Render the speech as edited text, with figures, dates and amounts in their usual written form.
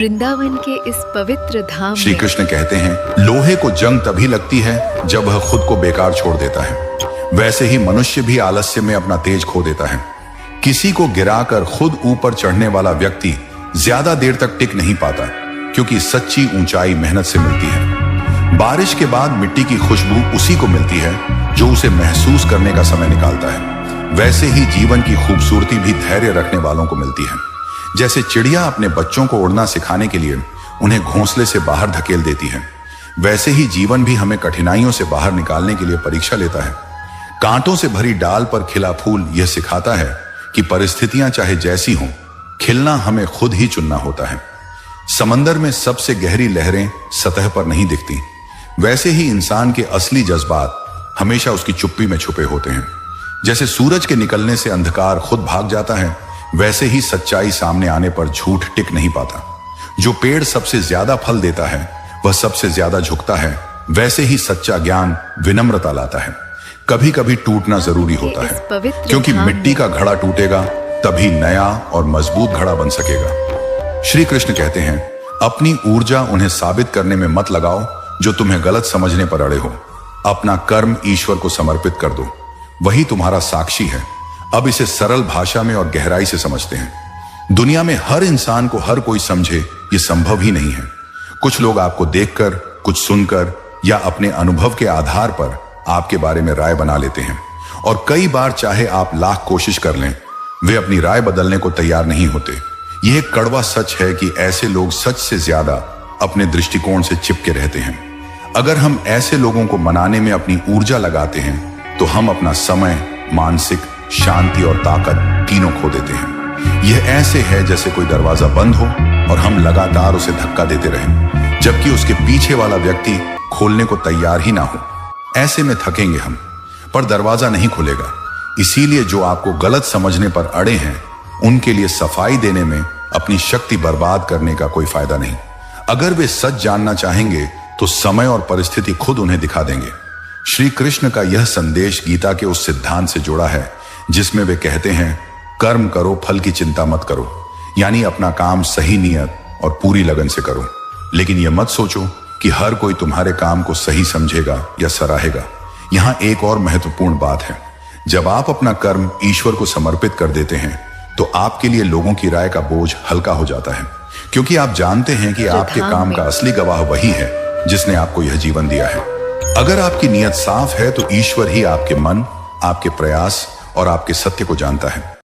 वृंदावन के इस पवित्र धाम श्री कृष्ण कहते हैं, लोहे को जंग तभी लगती है जब वह खुद को बेकार छोड़ देता है। वैसे ही मनुष्य भी आलस्य में अपना तेज खो देता है। किसी को गिराकर खुद ऊपर चढ़ने वाला व्यक्ति ज्यादा देर तक टिक नहीं पाता, क्योंकि सच्ची ऊंचाई मेहनत से मिलती है। बारिश के बाद मिट्टी की खुशबू उसी को मिलती है जो उसे महसूस करने का समय निकालता है। वैसे ही जीवन की खूबसूरती भी धैर्य रखने वालों को मिलती है। जैसे चिड़िया अपने बच्चों को उड़ना सिखाने के लिए उन्हें घोंसले से बाहर धकेल देती है, वैसे ही जीवन भी हमें कठिनाइयों से बाहर निकालने के लिए परीक्षा लेता है। कांटों से भरी डाल पर खिला फूल यह सिखाता है कि परिस्थितियां चाहे जैसी हों, खिलना हमें खुद ही चुनना होता है। समंदर में सबसे गहरी लहरें सतह पर नहीं दिखती, वैसे ही इंसान के असली जज्बात हमेशा उसकी चुप्पी में छुपे होते हैं। जैसे सूरज के निकलने से अंधकार खुद भाग जाता है, वैसे ही सच्चाई सामने आने पर झूठ टिक नहीं पाता। जो पेड़ सबसे ज्यादा फल देता है वह सबसे ज्यादा झुकता है, वैसे ही सच्चा ज्ञान विनम्रता लाता है। कभी कभी टूटना जरूरी होता है, क्योंकि मिट्टी का घड़ा टूटेगा तभी नया और मजबूत घड़ा बन सकेगा। श्री कृष्ण कहते हैं, अपनी ऊर्जा उन्हें साबित करने में मत लगाओ जो तुम्हें गलत समझने पर अड़े हो। अपना कर्म ईश्वर को समर्पित कर दो, वही तुम्हारा साक्षी है। अब इसे सरल भाषा में और गहराई से समझते हैं। दुनिया में हर इंसान को हर कोई समझे ये संभव ही नहीं है। कुछ लोग आपको देखकर, कुछ सुनकर या अपने अनुभव के आधार पर आपके बारे में राय बना लेते हैं, और कई बार चाहे आप लाख कोशिश कर लें, वे अपनी राय बदलने को तैयार नहीं होते। यह एक कड़वा सच है कि ऐसे लोग सच से ज्यादा अपने दृष्टिकोण से चिपके रहते हैं। अगर हम ऐसे लोगों को मनाने में अपनी ऊर्जा लगाते हैं तो हम अपना समय, मानसिक शांति और ताकत तीनों खो देते हैं। यह ऐसे है जैसे कोई दरवाजा बंद हो और हम लगातार उसे धक्का देते रहें, जबकि उसके पीछे वाला व्यक्ति खोलने को तैयार ही ना हो। ऐसे में थकेंगे हम, पर दरवाजा नहीं खुलेगा। इसीलिए जो आपको गलत समझने पर अड़े हैं, उनके लिए सफाई देने में अपनी शक्ति बर्बाद करने का कोई फायदा नहीं। अगर वे सच जानना चाहेंगे तो समय और परिस्थिति खुद उन्हें दिखा देंगे। श्री कृष्ण का यह संदेश गीता के उस सिद्धांत से जुड़ा है जिसमें वे कहते हैं, कर्म करो, फल की चिंता मत करो। यानी अपना काम सही नियत और पूरी लगन से करो, लेकिन यह मत सोचो कि हर कोई तुम्हारे काम को सही समझेगा या सराहेगा। यहां एक और महत्वपूर्ण बात है, जब आप अपना कर्म ईश्वर को समर्पित कर देते हैं तो आपके लिए लोगों की राय का बोझ हल्का हो जाता है, क्योंकि आप जानते हैं कि आपके काम का असली गवाह वही है जिसने आपको यह जीवन दिया है। अगर आपकी नीयत साफ है तो ईश्वर ही आपके मन, आपके प्रयास और आपके सत्य को जानता है।